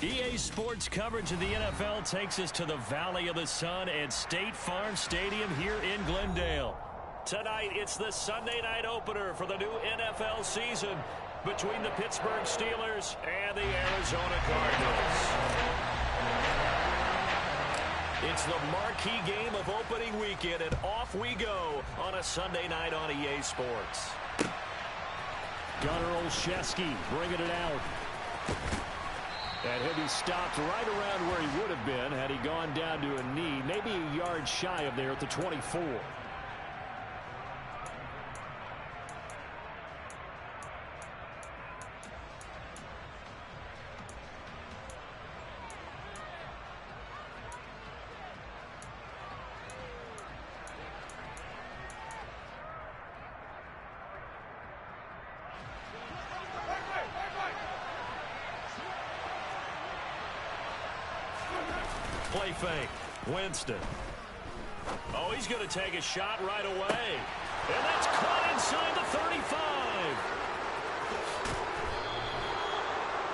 EA Sports coverage of the NFL takes us to the Valley of the Sun at State Farm Stadium here in Glendale. Tonight, it's the Sunday night opener for the new NFL season between the Pittsburgh Steelers and the Arizona Cardinals. It's the marquee game of opening weekend, and off we go on a Sunday night on EA Sports. Gunnar Olszewski bringing it out. And he'll be stopped right around where he would have been had he gone down to a knee, maybe a yard shy of there at the 24. Play fake. Winston. Oh, he's going to take a shot right away. And that's caught inside the 35.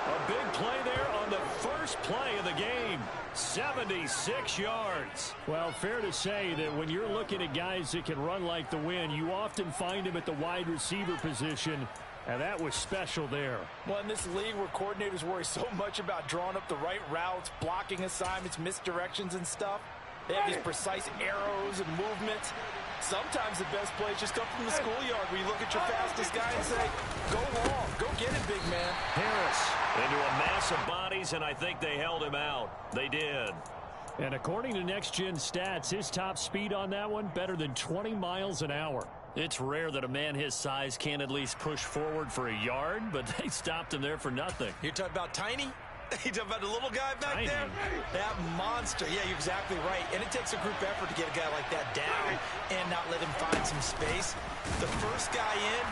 A big play there on the first play of the game. 76 yards. Well, fair to say that when you're looking at guys that can run like the wind, you often find them at the wide receiver position. And that was special there. Well, in this league where coordinators worry so much about drawing up the right routes, blocking assignments, misdirections and stuff, they have these precise arrows and movements. Sometimes the best plays just come from the schoolyard where you look at your fastest guy and say, go long, go get it, big man. Harris into a mass of bodies, and I think they held him out. They did. And according to Next Gen Stats, his top speed on that one, better than 20 miles an hour. It's rare that a man his size can't at least push forward for a yard, but they stopped him there for nothing. You're talking about Tiny? You're talking about the little guy back Tiny. there? That monster. Yeah, you're exactly right. And it takes a group effort to get a guy like that down and not let him find some space. The first guy in,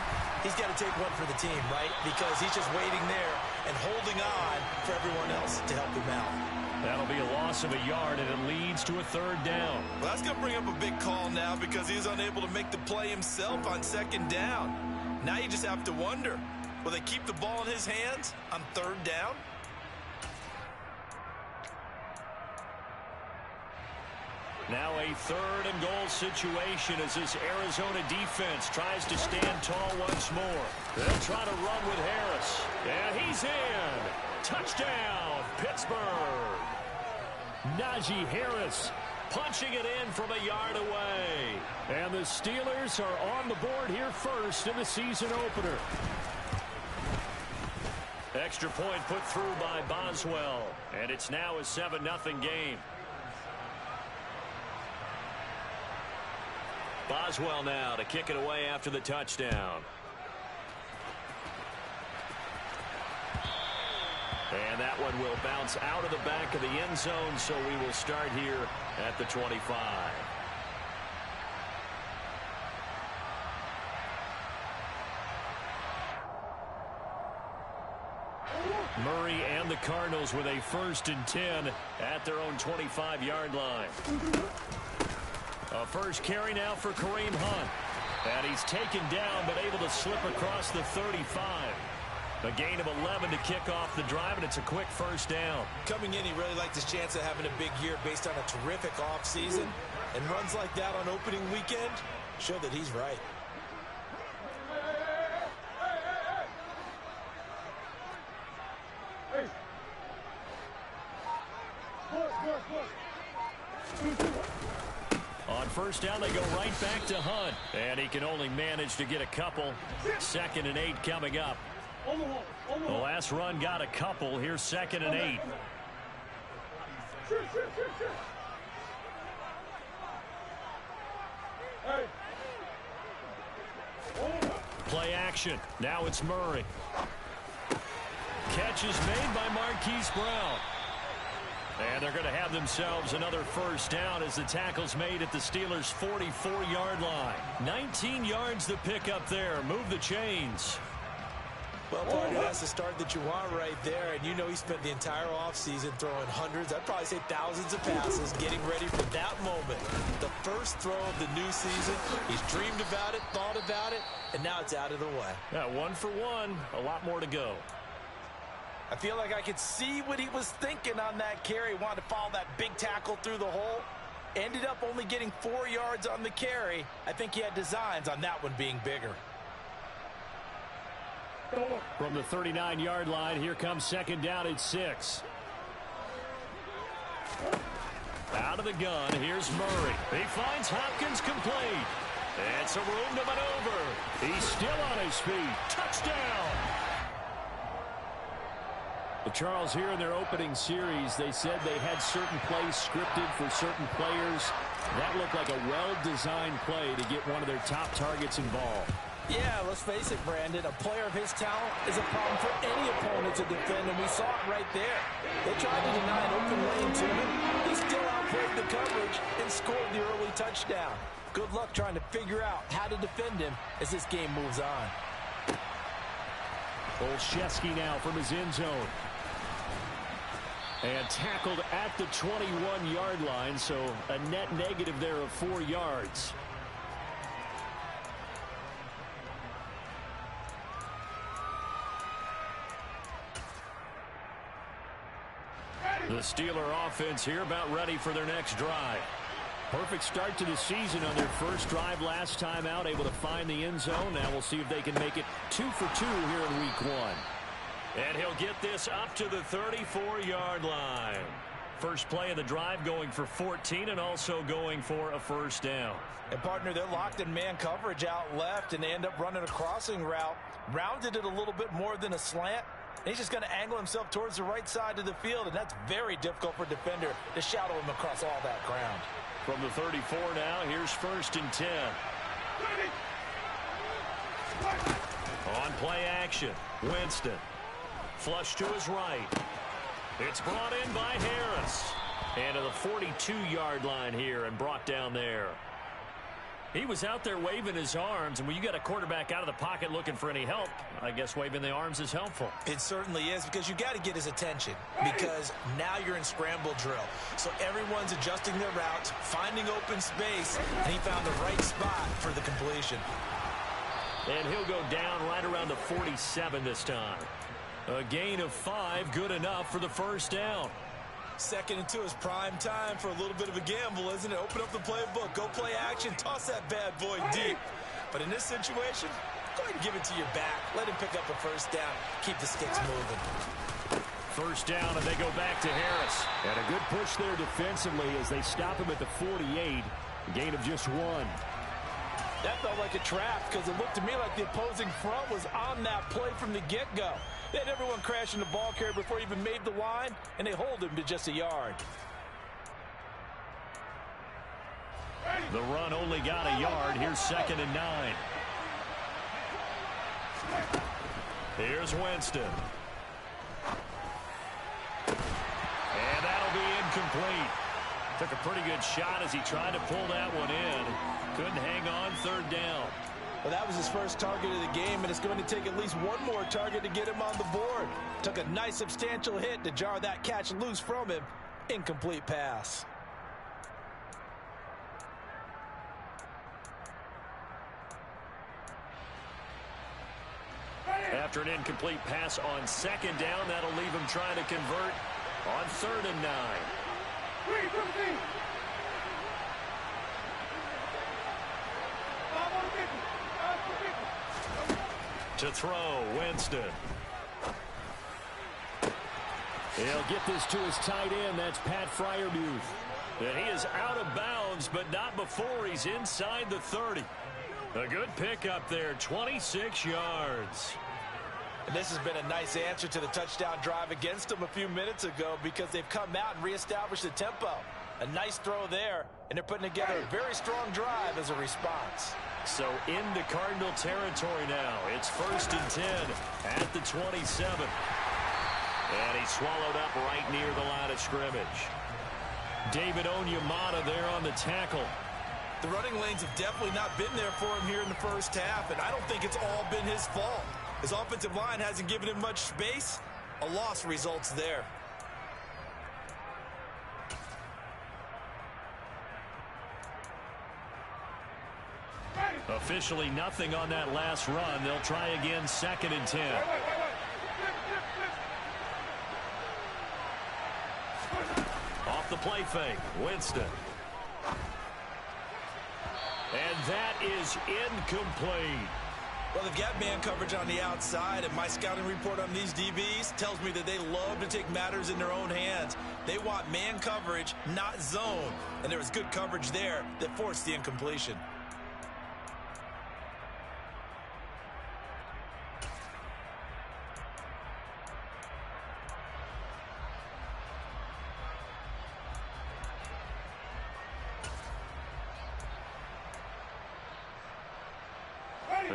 he's got to take one for the team, right? Because he's just waiting there and holding on for everyone else to help him out. That'll be a loss of a yard, and it leads to a third down. Well, that's going to bring up a big call now because he's unable to make the play himself on second down. Now you just have to wonder, will they keep the ball in his hands on third down? Now a third and goal situation as this Arizona defense tries to stand tall once more. They'll try to run with Harris. And he's in. Touchdown, Pittsburgh. Najee Harris punching it in from a yard away. And the Steelers are on the board here first in the season opener. Extra point put through by Boswell. And it's now a 7-0 game. Boswell now to kick it away after the touchdown. And that one will bounce out of the back of the end zone, so we will start here at the 25. Murray and the Cardinals with a 1st and 10 at their own 25-yard line. A first carry now for Kareem Hunt. And he's taken down but able to slip across the 35. A gain of 11 to kick off the drive, and it's a quick first down. Coming in, he really liked his chance of having a big year based on a terrific offseason. And runs like that on opening weekend show that he's right. On first down, they go right back to Hunt. And he can only manage to get a couple. 2nd and 8 coming up. The last run got a couple. Here's 2nd and 8. Play action. Now it's Murray. Catch is made by Marquise Brown. And they're going to have themselves another first down as the tackle's made at the Steelers' 44-yard line. 19 yards to pick up there. Move the chains. Well, partner, that's the start that you want right there. And you know he spent the entire offseason throwing hundreds, I'd probably say thousands of passes, getting ready for that moment. The first throw of the new season. He's dreamed about it, thought about it, and now it's out of the way. Yeah, 1 for 1. A lot more to go. I feel like I could see what he was thinking on that carry. Wanted to follow that big tackle through the hole. Ended up only getting 4 yards on the carry. I think he had designs on that one being bigger. From the 39-yard line, here comes second down at 6. Out of the gun, here's Murray. He finds Hopkins complete. And some room to maneuver. He's still on his feet. Touchdown! Charles, here in their opening series, they said they had certain plays scripted for certain players. That looked like a well-designed play to get one of their top targets involved. Yeah, let's face it, Brandon. A player of his talent is a problem for any opponent to defend, and we saw it right there. They tried to deny an open lane to him. He still outplayed the coverage and scored the early touchdown. Good luck trying to figure out how to defend him as this game moves on. Olszewski now from his end zone. And tackled at the 21-yard line, so a net negative there of 4 yards. The Steeler offense here about ready for their next drive. Perfect start to the season on their first drive last time out, able to find the end zone. Now we'll see if they can make it 2 for 2 here in week 1. And he'll get this up to the 34-yard line. First play of the drive going for 14 and also going for a first down. And, partner, they're locked in man coverage out left, and they end up running a crossing route. Rounded it a little bit more than a slant. And he's just going to angle himself towards the right side of the field, and that's very difficult for a defender to shadow him across all that ground. From the 34 now, here's first and 10. On play action, Winston. Flush to his right. It's brought in by Harris. And to the 42-yard line here and brought down there. He was out there waving his arms, and when you got a quarterback out of the pocket looking for any help, I guess waving the arms is helpful. It certainly is, because you got to get his attention, because now you're in scramble drill. So everyone's adjusting their routes, finding open space, and he found the right spot for the completion. And he'll go down right around the 47 this time. A gain of 5, good enough for the first down. 2nd and 2 is prime time for a little bit of a gamble, isn't it? Open up the playbook, go play action, toss that bad boy deep. But in this situation, go ahead and give it to your back. Let him pick up a first down. Keep the sticks moving. First down, and they go back to Harris. And a good push there defensively as they stop him at the 48. A gain of just 1. That felt like a trap, because it looked to me like the opposing front was on that play from the get-go. They had everyone crashing the ball carrier before he even made the line, and they hold him to just a yard. The run only got a yard. Here's 2nd and 9. Here's Winston. And that'll be incomplete. Took a pretty good shot as he tried to pull that one in. Couldn't hang on, 3rd down. Well, that was his first target of the game, and it's going to take at least one more target to get him on the board. Took a nice substantial hit to jar that catch loose from him. Incomplete pass. After an incomplete pass on 2nd down, that'll leave him trying to convert on 3rd and 9. To throw, Winston. He'll get this to his tight end. That's Pat Fryermuth. And he is out of bounds, but not before he's inside the 30. A good pickup there, 26 yards. And this has been a nice answer to the touchdown drive against them a few minutes ago, because they've come out and reestablished the tempo. A nice throw there, and they're putting together a very strong drive as a response. So into Cardinal territory now. It's 1st and 10 at the 27. And he's swallowed up right near the line of scrimmage. David Onyemata there on the tackle. The running lanes have definitely not been there for him here in the first half, and I don't think it's all been his fault. His offensive line hasn't given him much space. A loss results there. Officially nothing on that last run. They'll try again, 2nd and 10. play fake. Winston. And that is incomplete. Well, they've got man coverage on the outside, and my scouting report on these DBs tells me that they love to take matters in their own hands. They want man coverage, not zone. And there was good coverage there that forced the incompletion.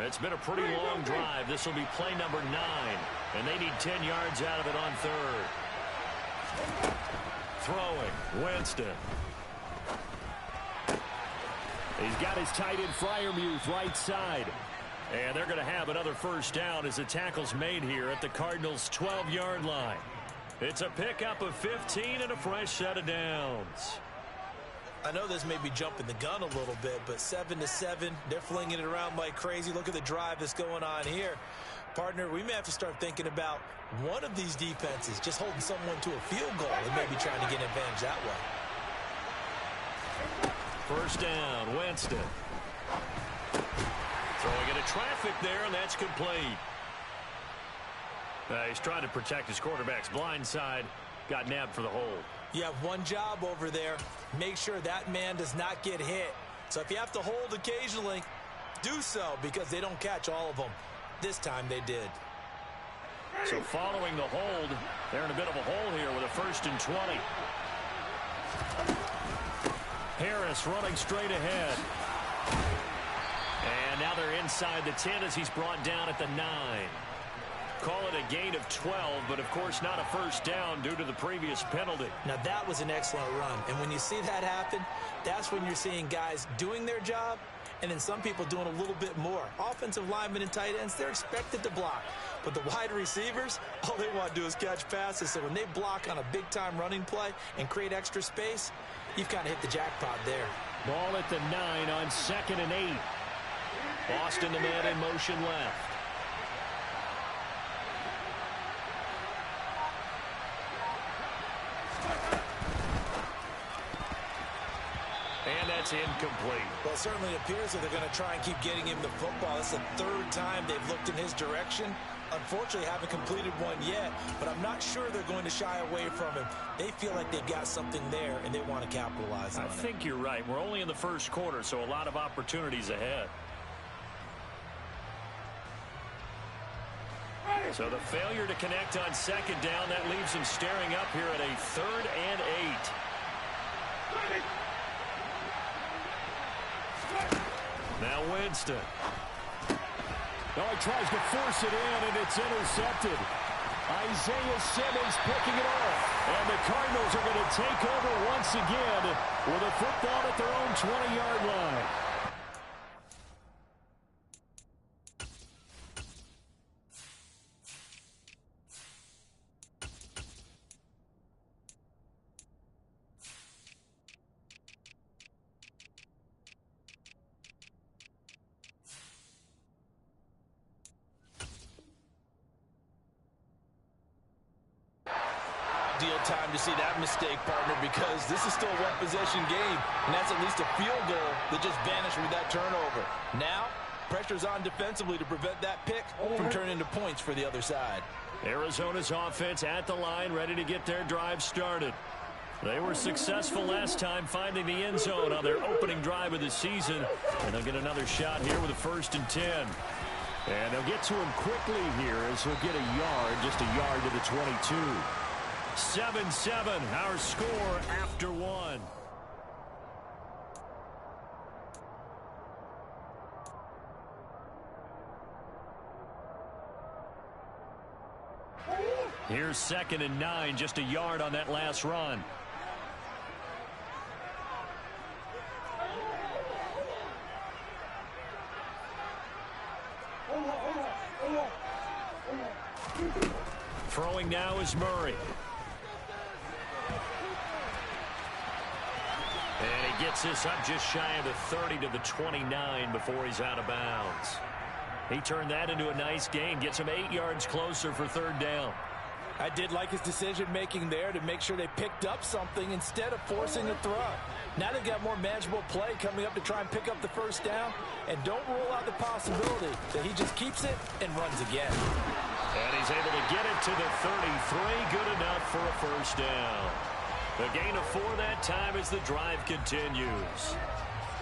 It's been a pretty long drive. This will be play number 9. And they need 10 yards out of it on third. Throwing. Winston. He's got his tight end Freiermuth right side. And they're going to have another first down as the tackle's made here at the Cardinals' 12-yard line. It's a pickup of 15 and a fresh set of downs. I know this may be jumping the gun a little bit, but 7-7, they're flinging it around like crazy. Look at the drive that's going on here. Partner, we may have to start thinking about one of these defenses just holding someone to a field goal and maybe trying to get an advantage that way. First down, Winston. Throwing into traffic there, and that's complete. He's trying to protect his quarterback's blind side. Got nabbed for the hold. You have one job over there. Make sure that man does not get hit. So if you have to hold occasionally, do so, because they don't catch all of them. This time they did. So following the hold, they're in a bit of a hole here with a 1st and 20. Harris running straight ahead. And now they're inside the 10 as he's brought down at the 9. Call it a gain of 12, but of course not a first down due to the previous penalty. Now that was an excellent run. And when you see that happen, that's when you're seeing guys doing their job and then some people doing a little bit more. Offensive linemen and tight ends, they're expected to block. But the wide receivers, all they want to do is catch passes. So when they block on a big-time running play and create extra space, you've kind of hit the jackpot there. Ball at the 9 on 2nd and 8. Boston, the man in motion left. And that's incomplete. Well, it certainly appears that they're going to try and keep getting him the football. It's the 3rd time they've looked in his direction. Unfortunately, haven't completed one yet, but I'm not sure they're going to shy away from him. They feel like they've got something there, and they want to capitalize on it. I think you're right. We're only in the first quarter, so a lot of opportunities ahead. So the failure to connect on 2nd down, that leaves them staring up here at a 3rd and 8. Now Winston. Oh, he tries to force it in, and it's intercepted. Isaiah Simmons picking it off. And the Cardinals are going to take over once again with a football at their own 20-yard line. Ideal time to see that mistake, partner, because this is still a one-possession game, and that's at least a field goal that just vanished with that turnover. Now, pressure's on defensively to prevent that pick from turning into points for the other side. Arizona's offense at the line, ready to get their drive started. They were successful last time finding the end zone on their opening drive of the season, and they'll get another shot here with a 1st and 10. And they'll get to him quickly here as he'll get a yard, just a yard to the 22. 7-7, our score after 1. Here's 2nd and 9, just a yard on that last run. Throwing now is Murray. And he gets this up just shy of the 30 to the 29 before he's out of bounds. He turned that into a nice gain, gets him 8 yards closer for 3rd down. I did like his decision-making there to make sure they picked up something instead of forcing a throw. Now they've got more manageable play coming up to try and pick up the first down. And don't rule out the possibility that he just keeps it and runs again. And he's able to get it to the 33. Good enough for a first down. The gain of 4 that time as the drive continues.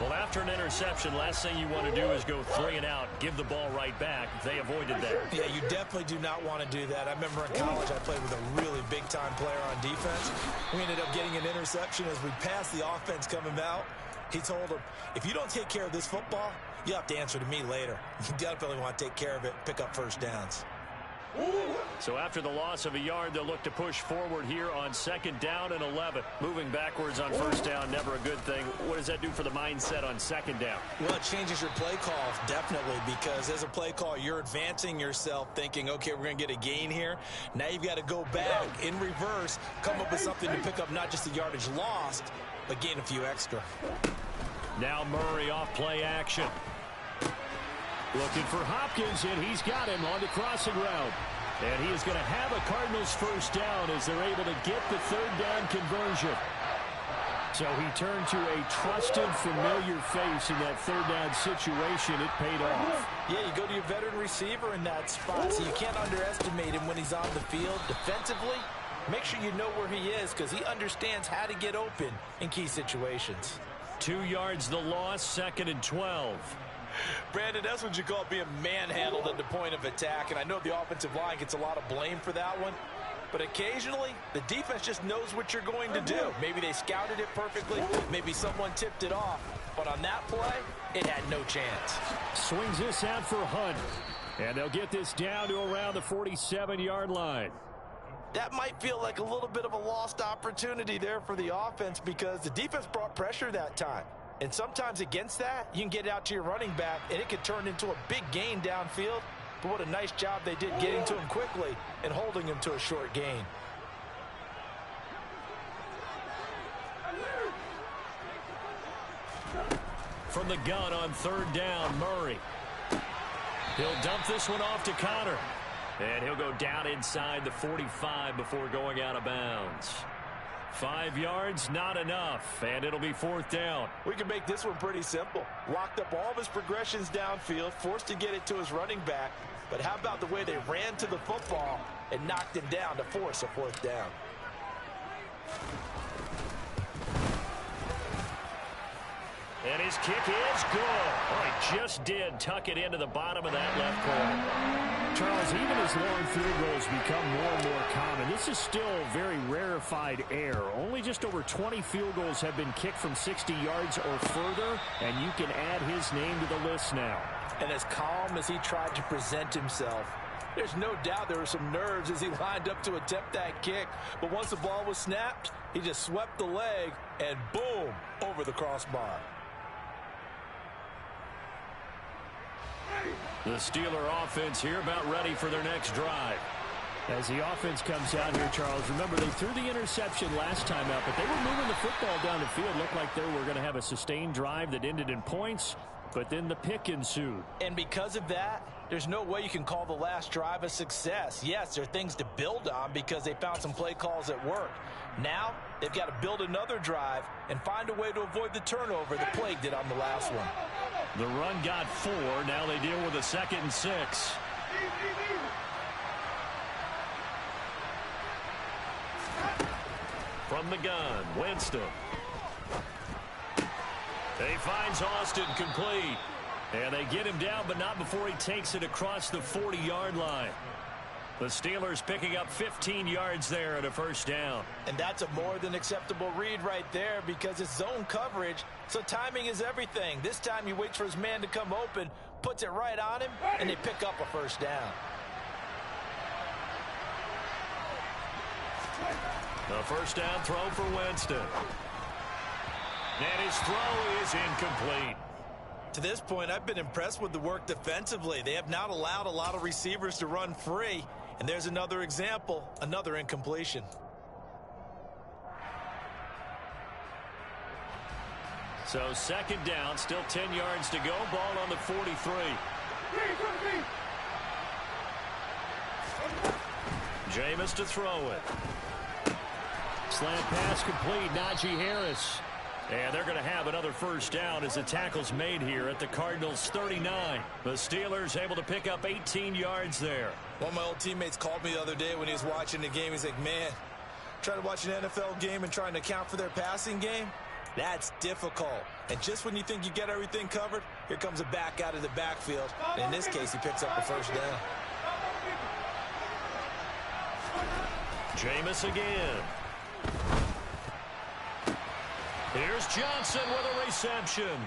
Well, after an interception, last thing you want to do is go 3 and out, give the ball right back. They avoided that. Yeah, you definitely do not want to do that. I remember in college I played with a really big-time player on defense. We ended up getting an interception as we passed the offense coming out. He told him, if you don't take care of this football, you have to answer to me later. You definitely want to take care of it, pick up first downs. So after the loss of a yard, they'll look to push forward here on 2nd down and 11. Moving backwards on 1st down, never a good thing. What does that do for the mindset on 2nd down? Well, it changes your play calls, definitely, because as a play call, you're advancing yourself thinking, okay, we're going to get a gain here. Now you've got to go back in reverse, come up with something to pick up not just the yardage lost, but gain a few extra. Now Murray off play action. Looking for Hopkins, and he's got him on the crossing route. And he is going to have a Cardinals first down as they're able to get the 3rd down conversion. So he turned to a trusted, familiar face in that 3rd down situation. It paid off. Yeah, you go to your veteran receiver in that spot, so you can't underestimate him when he's on the field. Defensively, make sure you know where he is because he understands how to get open in key situations. 2 yards the loss, 2nd and 12. Brandon, that's what you call being manhandled at the point of attack, and I know the offensive line gets a lot of blame for that one, but occasionally the defense just knows what you're going to do. Maybe they scouted it perfectly, maybe someone tipped it off, but on that play, it had no chance. Swings this out for Hunt, and they'll get this down to around the 47-yard line. That might feel like a little bit of a lost opportunity there for the offense because the defense brought pressure that time. And sometimes against that, you can get it out to your running back, and it could turn into a big gain downfield. But what a nice job they did getting to him quickly and holding him to a short gain. From the gun on 3rd down, Murray. He'll dump this one off to Connor. And he'll go down inside the 45 before going out of bounds. 5 yards, not enough, and it'll be 4th down. We can make this one pretty simple. Locked up all of his progressions downfield, forced to get it to his running back. But how about the way they ran to the football and knocked him down to force a 4th down? And his kick is good. Oh, he just did tuck it into the bottom of that left corner. Charles, even as long field goals become more and more common, this is still very rarefied air. Only just over 20 field goals have been kicked from 60 yards or further, and you can add his name to the list now. And as calm as he tried to present himself, there's no doubt there were some nerves as he lined up to attempt that kick. But once the ball was snapped, he just swept the leg and boom, over the crossbar. The Steeler offense here about ready for their next drive. As the offense comes out here, Charles, remember they threw the interception last time out, but they were moving the football down the field. Looked like they were going to have a sustained drive that ended in points, but then the pick ensued. And because of that, there's no way you can call the last drive a success. Yes, there are things to build on because they found some play calls that work. Now, they've got to build another drive and find a way to avoid the turnover the plague did on the last one. The run got 4. Now they deal with a 2nd and 6. From the gun, Winston. He finds Austin complete. And they get him down, but not before he takes it across the 40-yard line. The Steelers picking up 15 yards there at a first down. And that's a more than acceptable read right there because it's zone coverage, so timing is everything. This time he waits for his man to come open, puts it right on him, and they pick up a first down. The first down throw for Winston. And his throw is incomplete. To this point, I've been impressed with the work defensively. They have not allowed a lot of receivers to run free. And there's another example, another incompletion. So 2nd down, still 10 yards to go. Ball on the 43. Jameis to throw it. Slant pass complete. Najee Harris. And they're going to have another first down as the tackle's made here at the Cardinals' 39. The Steelers able to pick up 18 yards there. One of my old teammates called me the other day when he was watching the game. He's like, man, trying to watch an NFL game and trying to account for their passing game, that's difficult. And just when you think you get everything covered, here comes a back out of the backfield. And in this case, he picks up a first down. Jameis again. Here's Johnson with a reception.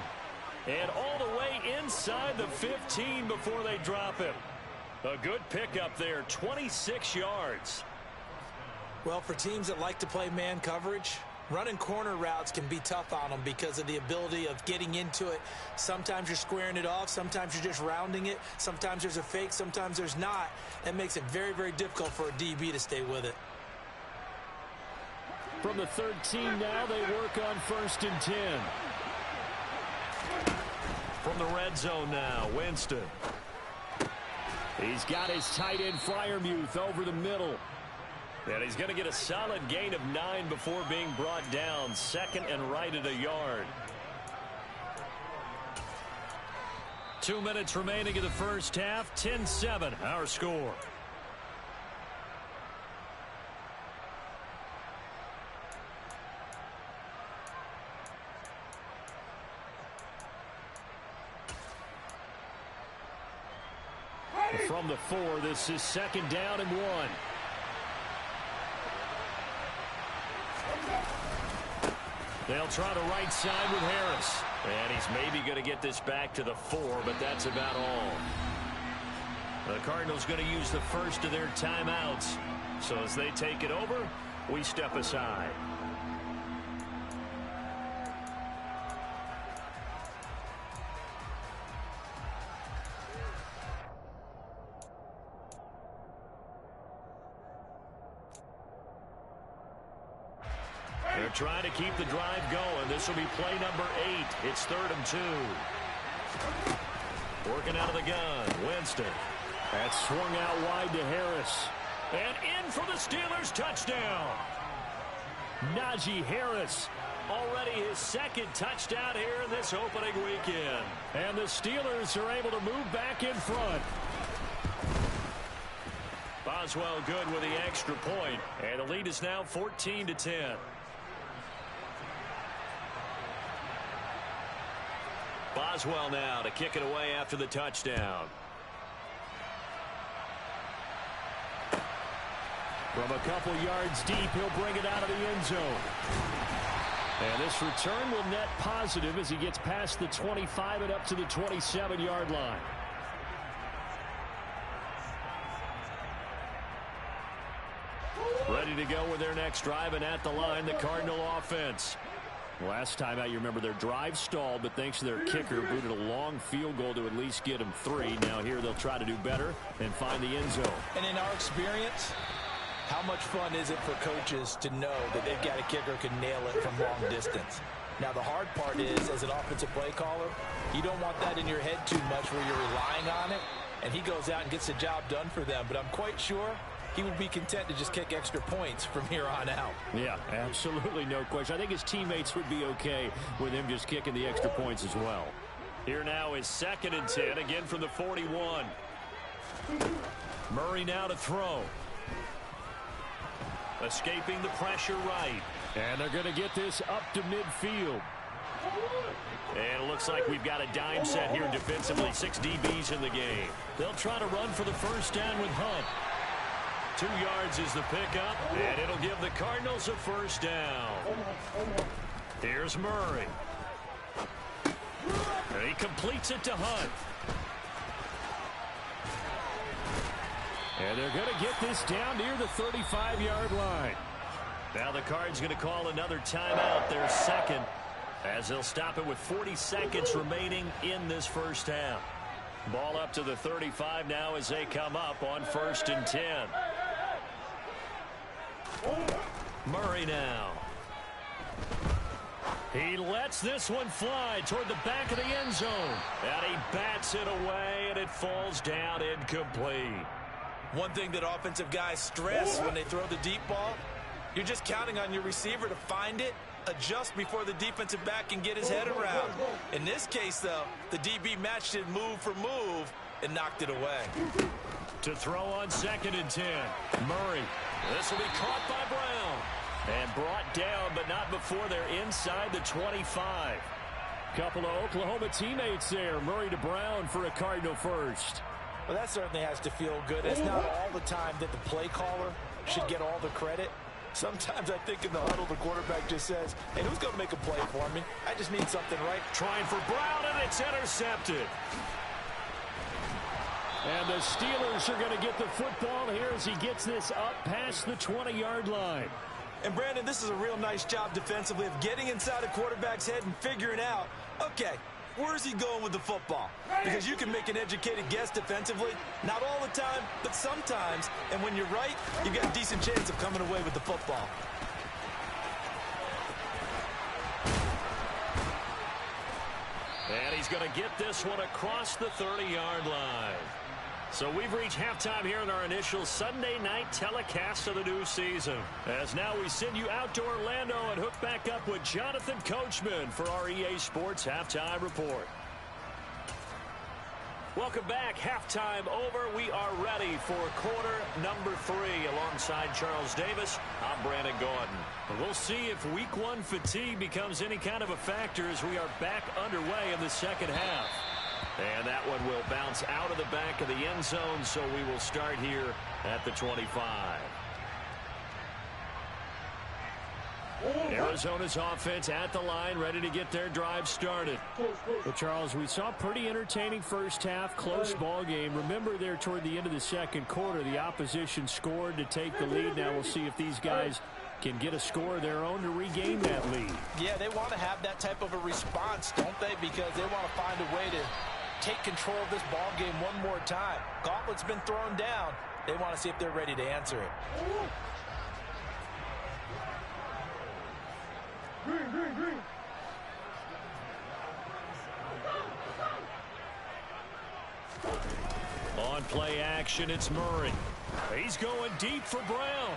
And all the way inside the 15 before they drop it. A good pickup there, 26 yards. Well, for teams that like to play man coverage, running corner routes can be tough on them because of the ability of getting into it. Sometimes you're squaring it off. Sometimes you're just rounding it. Sometimes there's a fake. Sometimes there's not. That makes it very, very difficult for a DB to stay with it. From the 13 now, they work on 1st and 10. From the red zone now, Winston. He's got his tight end Freiermuth over the middle. And he's going to get a solid gain of 9 before being brought down. 2nd and right at a yard. 2 minutes remaining in the first half. 10-7, our score. From the 4, this is 2nd down and 1. They'll try the right side with Harris. And he's maybe going to get this back to the 4, but that's about all. The Cardinals going to use the first of their timeouts. So as they take it over, we step aside. They're trying to keep the drive going. This will be play number 8. It's 3rd and 2. Working out of the gun. Winston. That's swung out wide to Harris. And in for the Steelers touchdown. Najee Harris. Already his 2nd touchdown here in this opening weekend. And the Steelers are able to move back in front. Boswell good with the extra point. And the lead is now 14-10. Boswell now to kick it away after the touchdown. From a couple yards deep, he'll bring it out of the end zone. And this return will net positive as he gets past the 25 and up to the 27-yard line. Ready to go with their next drive, and at the line, the Cardinal offense. Last time out, you remember their drive stalled, but thanks to their kicker, booted a long field goal to at least get them 3. Now here they'll try to do better and find the end zone. And in our experience, how much fun is it for coaches to know that they've got a kicker who can nail it from long distance? Now, the hard part is, as an offensive play caller, you don't want that in your head too much where you're relying on it, and he goes out and gets the job done for them. But I'm quite sure he would be content to just kick extra points from here on out. Yeah, absolutely no question. I think his teammates would be okay with him just kicking the extra points as well. Here now is 2nd and 10, again from the 41. Murray now to throw. Escaping the pressure right. And they're going to get this up to midfield. And it looks like we've got a dime set here defensively. 6 DBs in the game. They'll try to run for the first down with Hunt. 2 yards is the pickup, and it'll give the Cardinals a first down. Here's Murray. And he completes it to Hunt. And they're going to get this down near the 35-yard line. Now the Cards going to call another timeout, their 2nd, as they'll stop it with 40 seconds remaining in this first half. Ball up to the 35 now as they come up on 1st and 10. Murray now. He lets this one fly toward the back of the end zone. And he bats it away, and it falls down incomplete. One thing that offensive guys stress when they throw the deep ball, you're just counting on your receiver to find it, adjust before the defensive back can get his head around. In this case, though, the DB matched it move for move and knocked it away. To throw on 2nd and 10. Murray. This will be caught by Brown. And brought down, but not before they're inside the 25. Couple of Oklahoma teammates there. Murray to Brown for a Cardinal first. Well, that certainly has to feel good. It's not all the time that the play caller should get all the credit. Sometimes I think in the huddle, the quarterback just says, hey, who's going to make a play for me? I just need something right. Trying for Brown, and it's intercepted. And the Steelers are going to get the football here as he gets this up past the 20-yard line. And, Brandon, this is a real nice job defensively of getting inside a quarterback's head and figuring out, okay, where's he going with the football? Because you can make an educated guess defensively, not all the time, but sometimes. And when you're right, you've got a decent chance of coming away with the football. And he's going to get this one across the 30-yard line. So we've reached halftime here in our initial Sunday night telecast of the new season. As now we send you out to Orlando and hook back up with Jonathan Coachman for our EA Sports Halftime Report. Welcome back. Halftime over. We are ready for quarter number 3 alongside Charles Davis. I'm Brandon Gordon. We'll see if week 1 fatigue becomes any kind of a factor as we are back underway in the second half. And that one will bounce out of the back of the end zone, so we will start here at the 25. Arizona's offense at the line, ready to get their drive started. Well, Charles, we saw a pretty entertaining first half, close ball game. Remember there toward the end of the second quarter, the opposition scored to take the lead. Now we'll see if these guys can get a score of their own to regain that lead. Yeah, they want to have that type of a response, don't they? Because they want to find a way to take control of this ball game one more time. Gauntlet's been thrown down. They want to see if they're ready to answer it. On play action, it's Murray. He's going deep for Brown.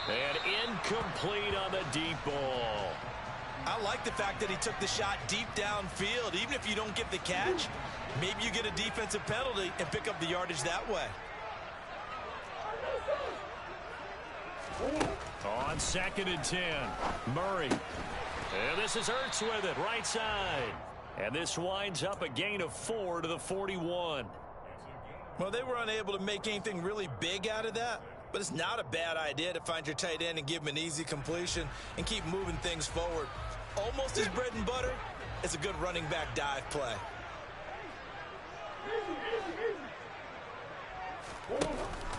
And incomplete on the deep ball. I like the fact that he took the shot deep downfield. Even if you don't get the catch, maybe you get a defensive penalty and pick up the yardage that way. On 2nd and 10, Murray. And this is Ertz with it, right side. And this winds up a gain of 4 to the 41. Well, they were unable to make anything really big out of that. But it's not a bad idea to find your tight end and give him an easy completion and keep moving things forward. Almost his bread and butter. It's a good running back dive play.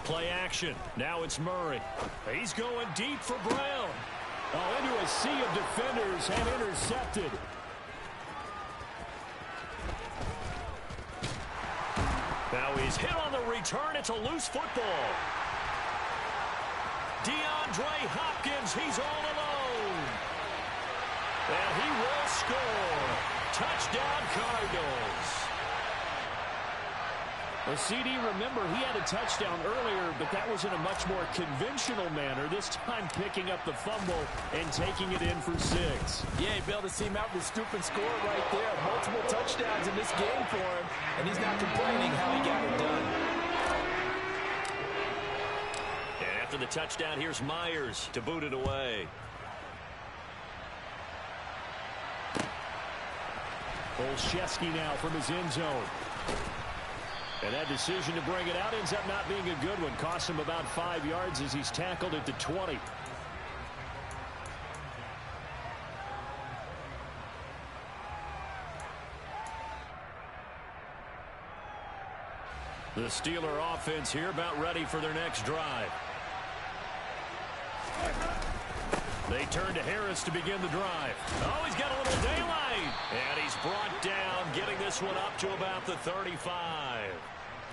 Play action. Now it's Murray. He's going deep for Brown. Oh, into a sea of defenders and intercepted. Now he's hit on the return. It's a loose football. DeAndre Hopkins, he's all alone. And he will score. Touchdown, Cardinals. Well, CD, remember, he had a touchdown earlier, but that was in a much more conventional manner. This time picking up the fumble and taking it in for 6. Yeah, he bailed his team out with a scoop and score right there. Multiple touchdowns in this game for him, and he's not complaining how he got it done. And after the touchdown, here's Myers to boot it away. Olszewski now from his end zone. And that decision to bring it out ends up not being a good one. Costs him about 5 yards as he's tackled at the 20. The Steeler offense here about ready for their next drive. They turn to Harris to begin the drive. Oh, he's got a little daylight. And he's brought down, getting this one up to about the 35.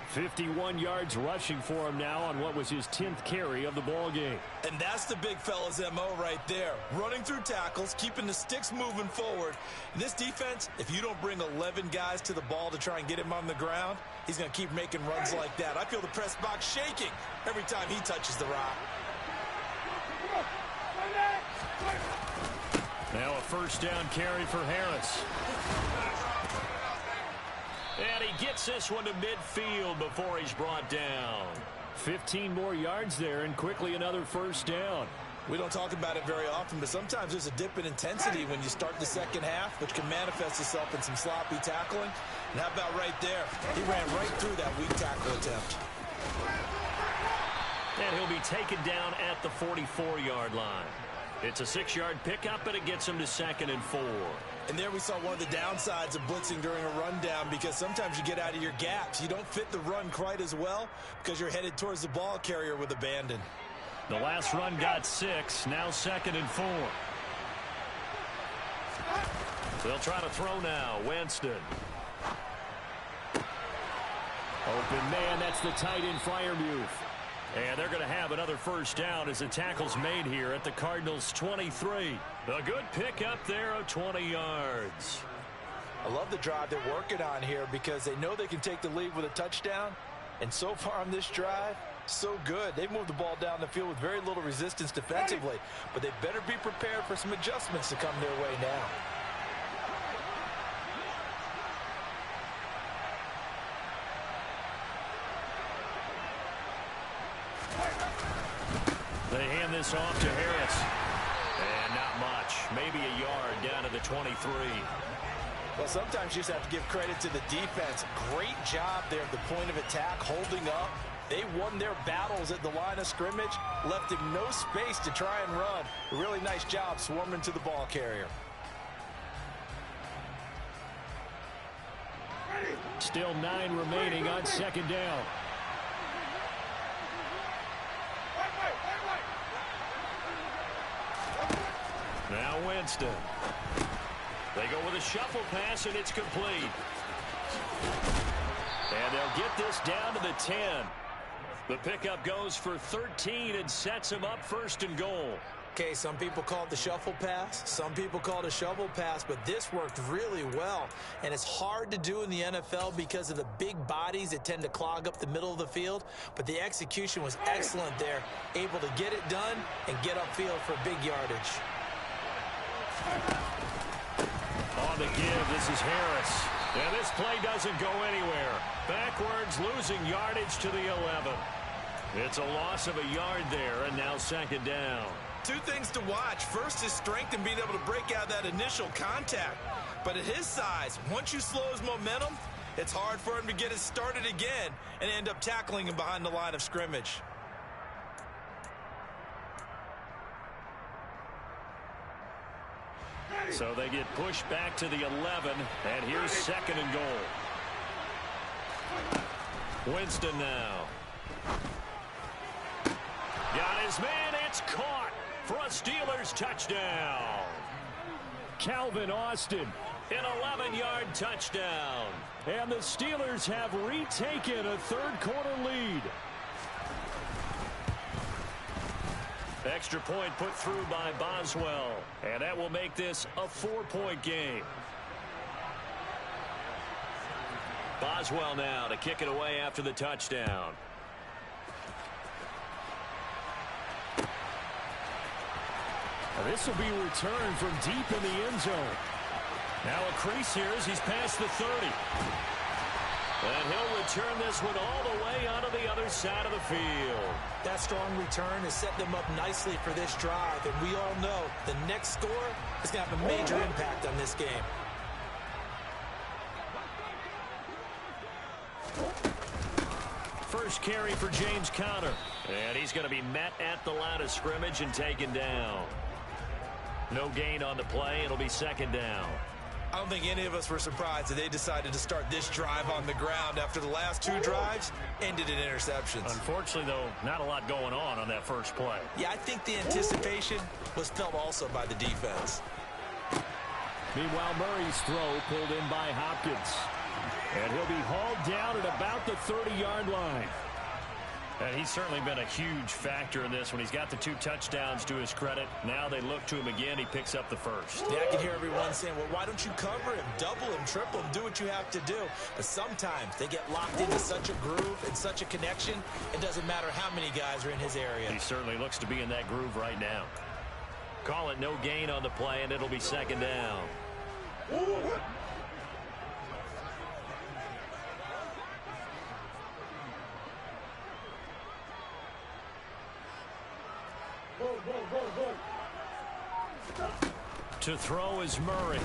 51 yards rushing for him now on what was his 10th carry of the ball game. And that's the big fella's MO right there. Running through tackles, keeping the sticks moving forward. In this defense, if you don't bring 11 guys to the ball to try and get him on the ground, he's going to keep making runs like that. I feel the press box shaking every time he touches the rock. Now a first down carry for Harris. And he gets this one to midfield before he's brought down. 15 more yards there, and quickly another first down. We don't talk about it very often, but sometimes there's a dip in intensity when you start the second half, which can manifest itself in some sloppy tackling. And how about right there? He ran right through that weak tackle attempt. And he'll be taken down at the 44-yard line. It's a 6-yard pickup, and it gets him to 2nd and 4. And there we saw one of the downsides of blitzing during a rundown, because sometimes you get out of your gaps. You don't fit the run quite as well because you're headed towards the ball carrier with abandon. The last run got 6, now 2nd and 4. They'll try to throw now. Winston. Open man, that's the tight end Freiermuth. And they're going to have another first down as the tackle's made here at the Cardinals' 23. A good pickup there of 20 yards. I love the drive they're working on here because they know they can take the lead with a touchdown. And so far on this drive, so good. They moved the ball down the field with very little resistance defensively. But they better be prepared for some adjustments to come their way now. They hand this off to Harris. And not much. Maybe a yard down to the 23. Well, sometimes you just have to give credit to the defense. Great job there at the point of attack, holding up. They won their battles at the line of scrimmage, left him no space to try and run. A really nice job swarming to the ball carrier. Still 9 remaining on 2nd down. Now Winston. They go with a shuffle pass, and it's complete. And they'll get this down to the 10. The pickup goes for 13 and sets him up 1st and goal. Okay, some people call it the shuffle pass. Some people call it a shovel pass, but this worked really well. And it's hard to do in the NFL because of the big bodies that tend to clog up the middle of the field. But the execution was excellent there, able to get it done and get upfield for big yardage. On the give, this is Harris. And this play doesn't go anywhere. Backwards, losing yardage to the 11. It's a loss of a yard there, and now 2nd down. 2 things to watch. First, his strength and being able to break out that initial contact. But at his size, once you slow his momentum, it's hard for him to get it started again and end up tackling him behind the line of scrimmage. So they get pushed back to the 11, and here's 2nd and goal. Winston now. Got his man, it's caught for a Steelers touchdown. Calvin Austin. An 11-yard touchdown. And the Steelers have retaken a 3rd quarter lead. Extra point put through by Boswell. And that will make this a 4-point game. Boswell now to kick it away after the touchdown. This will be returned from deep in the end zone. Now a crease here as he's past the 30. And he'll return this one all the way onto the other side of the field. That strong return has set them up nicely for this drive, and we all know the next score is going to have a major impact on this game. First carry for James Conner. And he's going to be met at the line of scrimmage and taken down. No gain on the play. It'll be 2nd down. I don't think any of us were surprised that they decided to start this drive on the ground after the last 2 drives ended in interceptions. Unfortunately, though, not a lot going on that first play. Yeah, I think the anticipation was felt also by the defense. Meanwhile, Murray's throw pulled in by Hopkins. And he'll be hauled down at about the 30-yard line. And he's certainly been a huge factor in this when he's got the 2 touchdowns to his credit. Now they look to him again. He picks up the first. Yeah, I can hear everyone saying, well, why don't you cover him, double him, triple him, do what you have to do. But sometimes they get locked into such a groove and such a connection, it doesn't matter how many guys are in his area. He certainly looks to be in that groove right now. Call it no gain on the play, and it'll be second down. To throw is Murray.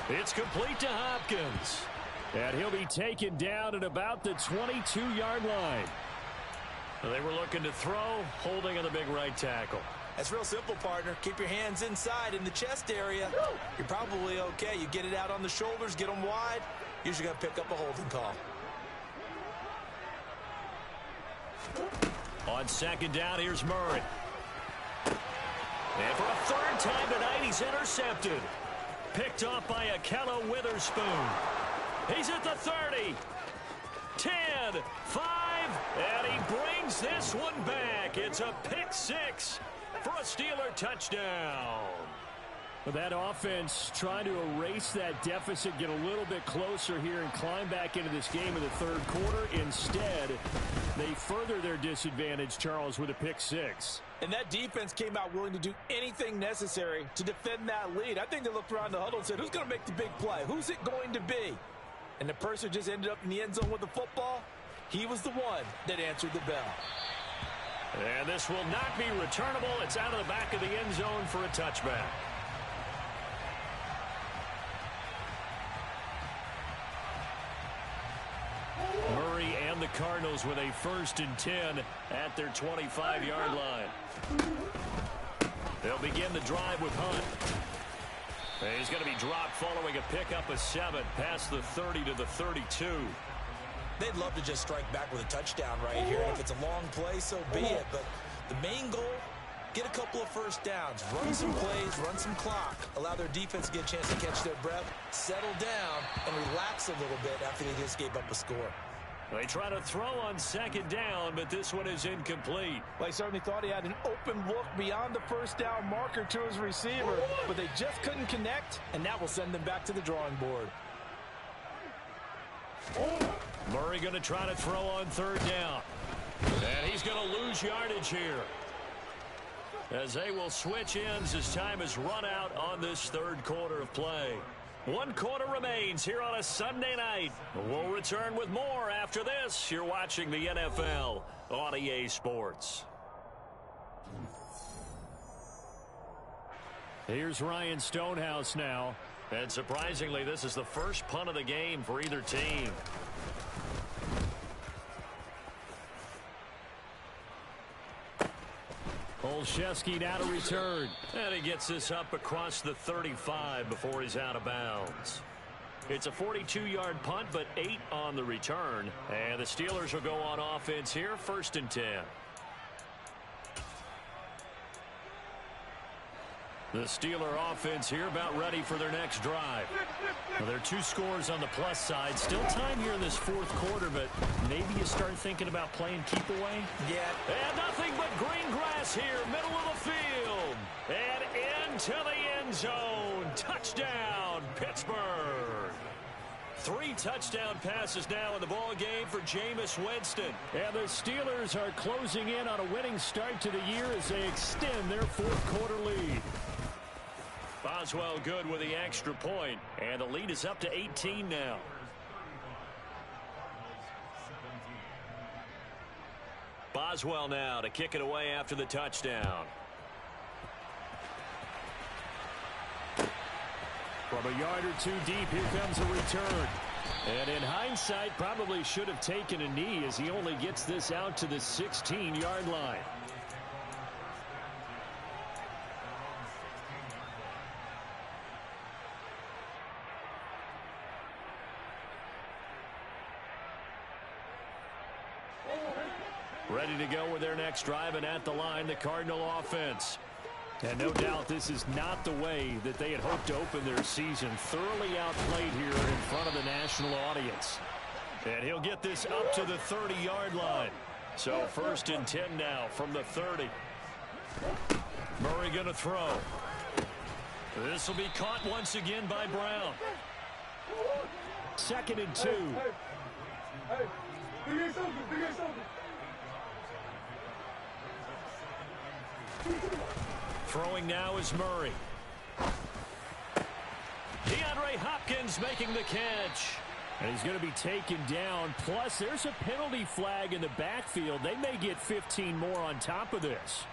It's complete to Hopkins. And he'll be taken down at about the 22-yard line. They were looking to throw, holding on the big right tackle. That's real simple, partner. Keep your hands inside in the chest area. You're probably okay. You get it out on the shoulders, get them wide. Usually going to pick up a holding call. On second down, here's Murray. And for a third time tonight, he's intercepted. Picked off by Akello Witherspoon. He's at the 30. 10, 5, and he brings this one back. It's a pick 6 for a Steeler touchdown. Well, that offense trying to erase that deficit, get a little bit closer here and climb back into this game in the third quarter. Instead, they further their disadvantage, Charles, with a pick 6. And that defense came out willing to do anything necessary to defend that lead. I think they looked around the huddle and said, who's going to make the big play? Who's it going to be? And the person just ended up in the end zone with the football. He was the one that answered the bell. And this will not be returnable. It's out of the back of the end zone for a touchback. Murray and the Cardinals with a 1st and 10 at their 25-yard line. They'll begin the drive with Hunt. He's going to be dropped following a pickup of 7 past the 30 to the 32. They'd love to just strike back with a touchdown right here. And if it's a long play, so be it. But the main goal, get a couple of first downs, run some plays, run some clock, allow their defense to get a chance to catch their breath, settle down, and relax a little bit after they just gave up a score. They try to throw on second down, but this one is incomplete. Well, he certainly thought he had an open look beyond the first down marker to his receiver, but they just couldn't connect, and that will send them back to the drawing board. Murray going to try to throw on third down. And he's going to lose yardage here, as they will switch ends as time is run out on this third quarter of play. 1 quarter remains here on a Sunday night. We'll return with more after this. You're watching the NFL on EA Sports. Here's Ryan Stonehouse now. And surprisingly, this is the first punt of the game for either team. Olszewski now to return. And he gets this up across the 35 before he's out of bounds. It's a 42-yard punt, but 8 on the return. And the Steelers will go on offense here, 1st and 10. The Steeler offense here about ready for their next drive. Well, there are 2 scores on the plus side. Still time here in this fourth quarter, but maybe you start thinking about playing keep away. Yeah. And nothing but green grass here, middle of the field. And into the end zone. Touchdown, Pittsburgh. 3 touchdown passes now in the ball game for Jameis Winston. And the Steelers are closing in on a winning start to the year as they extend their fourth quarter lead. Boswell good with the extra point, and the lead is up to 18 now. Boswell now to kick it away after the touchdown. From a yard or 2 deep, here comes a return. And in hindsight, probably should have taken a knee as he only gets this out to the 16-yard line. Ready to go with their next drive, and at the line, the Cardinal offense. And no doubt this is not the way that they had hoped to open their season. Thoroughly outplayed here in front of the national audience. And he'll get this up to the 30-yard line. So 1st and 10 now from the 30. Murray going to throw. This will be caught once again by Brown. 2nd and 2. Throwing now is Murray. DeAndre Hopkins making the catch. And he's going to be taken down. Plus, there's a penalty flag in the backfield. They may get 15 more on top of this.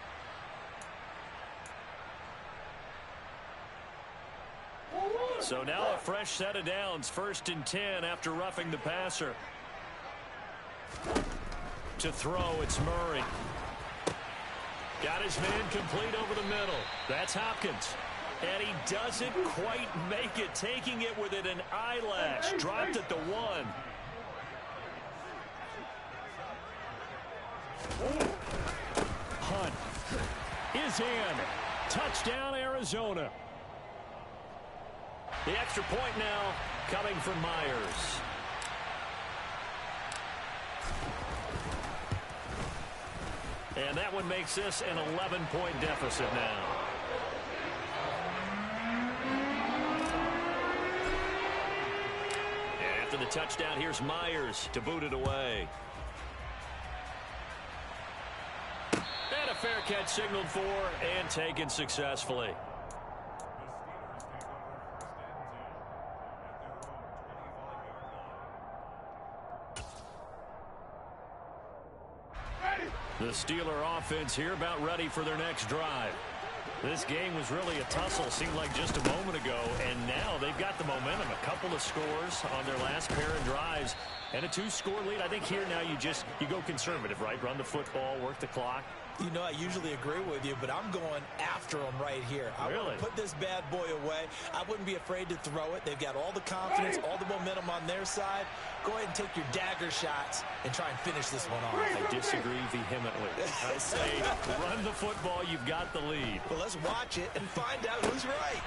So now a fresh set of downs. 1st and 10 after roughing the passer. To throw, it's Murray. Got his man complete over the middle. That's Hopkins. And he doesn't quite make it, taking it within an eyelash. Dropped at the 1. Hunt is in. Touchdown, Arizona. The extra point now coming from Myers. And that one makes this an 11-point deficit now. And after the touchdown, here's Myers to boot it away. And a fair catch signaled for and taken successfully. The Steeler offense here about ready for their next drive. This game was really a tussle, seemed like just a moment ago, and now they've got the momentum. A couple of scores on their last pair of drives and a 2-score lead. I think here now you go conservative, right? Run the football, work the clock. You know, I usually agree with you, but I'm going after them right here. I want to put this bad boy away. I wouldn't be afraid to throw it. They've got all the confidence, all the momentum on their side. Go ahead and take your dagger shots and try and finish this one off. I disagree vehemently. I say run the football. You've got the lead. Well, let's watch it and find out who's right.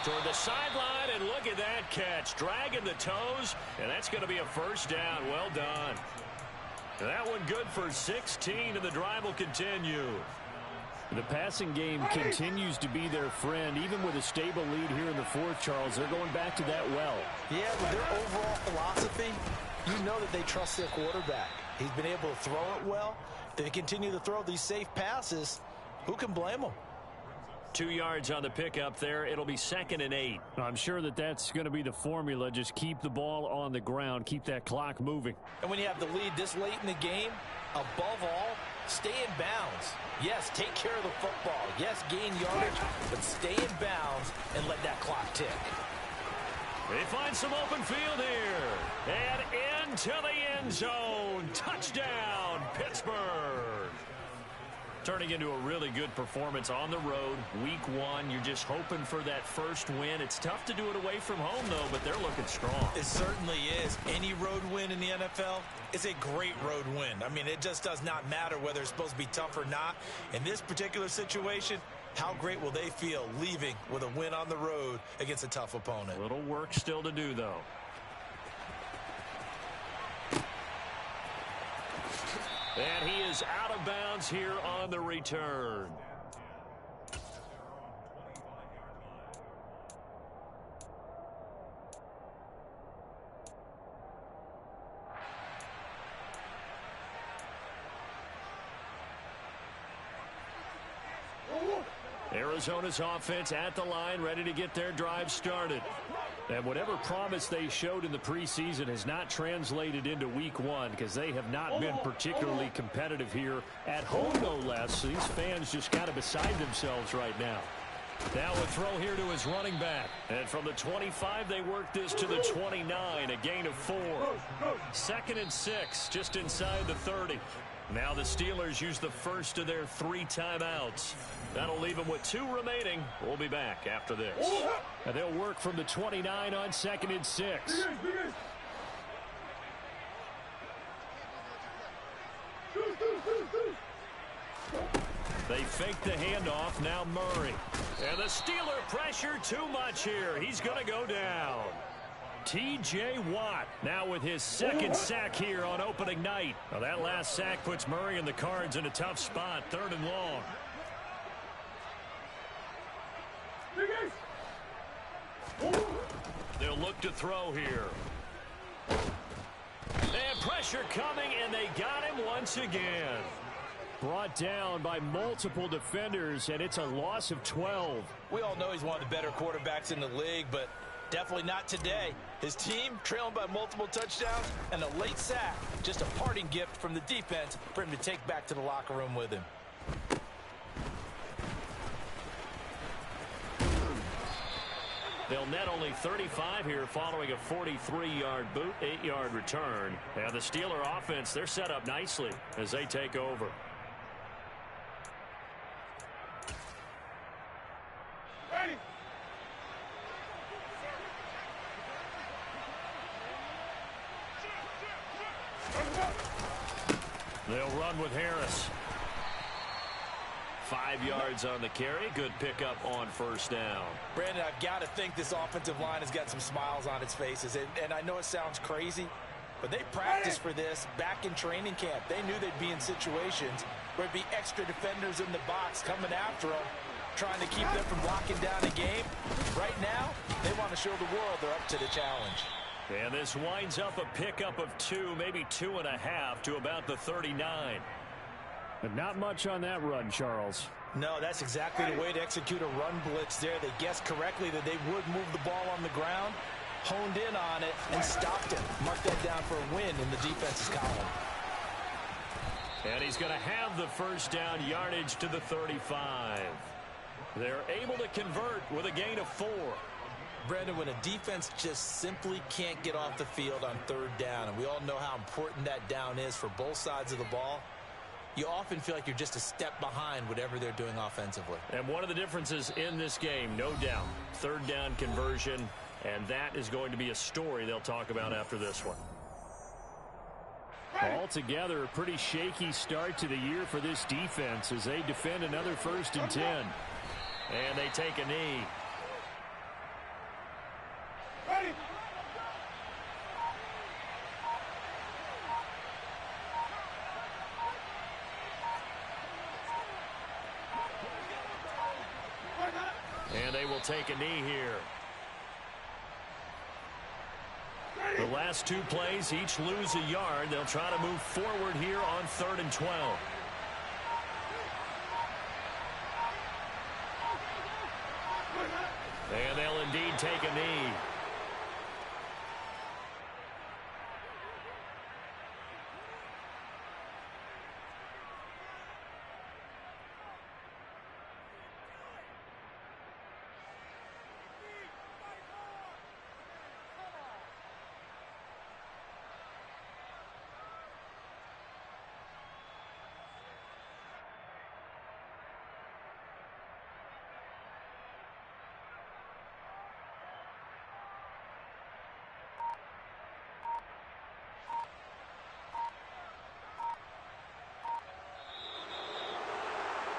Toward the sideline, and look at that catch. Dragging the toes, and that's going to be a first down. Well done. That one good for 16, and the drive will continue. The passing game continues to be their friend. Even with a stable lead here in the 4th, Charles, they're going back to that well. Yeah, with their overall philosophy, you know that they trust their quarterback. He's been able to throw it well. If they continue to throw these safe passes, who can blame them? 2 yards on the pickup there. It'll be 2nd and 8. I'm sure that that's going to be the formula. Just keep the ball on the ground. Keep that clock moving. And when you have the lead this late in the game, above all, stay in bounds. Yes, take care of the football. Yes, gain yardage, but stay in bounds and let that clock tick. They find some open field here. And into the end zone. Touchdown, Pittsburgh. Turning into a really good performance on the road. Week 1, you're just hoping for that first win. It's tough to do it away from home, though, but they're looking strong. It certainly is. Any road win in the NFL is a great road win. I mean, it just does not matter whether it's supposed to be tough or not. In this particular situation, how great will they feel leaving with a win on the road against a tough opponent? A little work still to do, though. And he is out of bounds here on the return. Arizona's offense at the line, ready to get their drive started. And whatever promise they showed in the preseason has not translated into week 1 because they have not been particularly competitive here at home, no less. So these fans just kind of beside themselves right now. Now a throw here to his running back. And from the 25, they work this to the 29, a gain of 4. 2nd and 6, just inside the 30. Now the Steelers use the first of their 3 timeouts. That'll leave them with 2 remaining. We'll be back after this. And they'll work from the 29 on 2nd and 6. They fake the handoff. Now Murray. And the Steeler pressure too much here. He's going to go down. T.J. Watt now with his second sack here on opening night. Now that last sack puts Murray and the Cards in a tough spot. 3rd and long. They'll look to throw here. And pressure coming, and they got him once again. Brought down by multiple defenders, and it's a loss of 12. We all know he's one of the better quarterbacks in the league, but definitely not today. His team trailing by multiple touchdowns and a late sack. Just a parting gift from the defense for him to take back to the locker room with him. They'll net only 35 here following a 43-yard boot, 8-yard return. And the Steeler offense, they're set up nicely as they take over. Ready. They'll run with Harris. 5 yards on the carry. Good pickup on first down. Brandon, I've got to think this offensive line has got some smiles on its faces. And I know it sounds crazy, but they practiced for this back in training camp. They knew they'd be in situations where there'd be extra defenders in the box coming after them, trying to keep them from locking down a game. Right now, they want to show the world they're up to the challenge. And this winds up a pickup of 2, maybe 2.5 to about the 39. But not much on that run, Charles. No, that's exactly the way to execute a run blitz there. They guessed correctly that they would move the ball on the ground, honed in on it, and stopped it. Mark that down for a win in the defense's column. And he's going to have the first down yardage to the 35. They're able to convert with a gain of 4. Brandon, when a defense just simply can't get off the field on 3rd down, and we all know how important that down is for both sides of the ball, you often feel like you're just a step behind whatever they're doing offensively. And one of the differences in this game, no doubt, 3rd down conversion, and that is going to be a story they'll talk about after this one. Altogether, a pretty shaky start to the year for this defense as they defend another 1st and 10. And they take a knee. Ready. And they will take a knee here. The last 2 plays each lose a yard. They'll try to move forward here on 3rd and 12. And they'll indeed take a knee.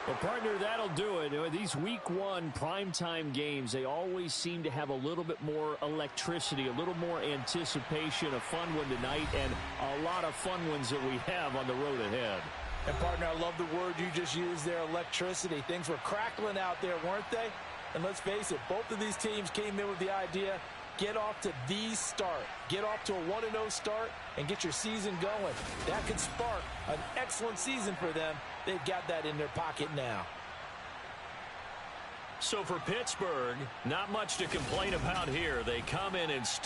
Well, partner, that'll do it. These week 1 primetime games, they always seem to have a little bit more electricity, a little more anticipation. A fun one tonight, and a lot of fun ones that we have on the road ahead. And, partner, I love the word you just used there, electricity. Things were crackling out there, weren't they? And let's face it, both of these teams came in with the idea, get off to the start. Get off to a 1-0 start and get your season going. That could spark an excellent season for them. They've got that in their pocket now. So for Pittsburgh, not much to complain about here. They come in and steal.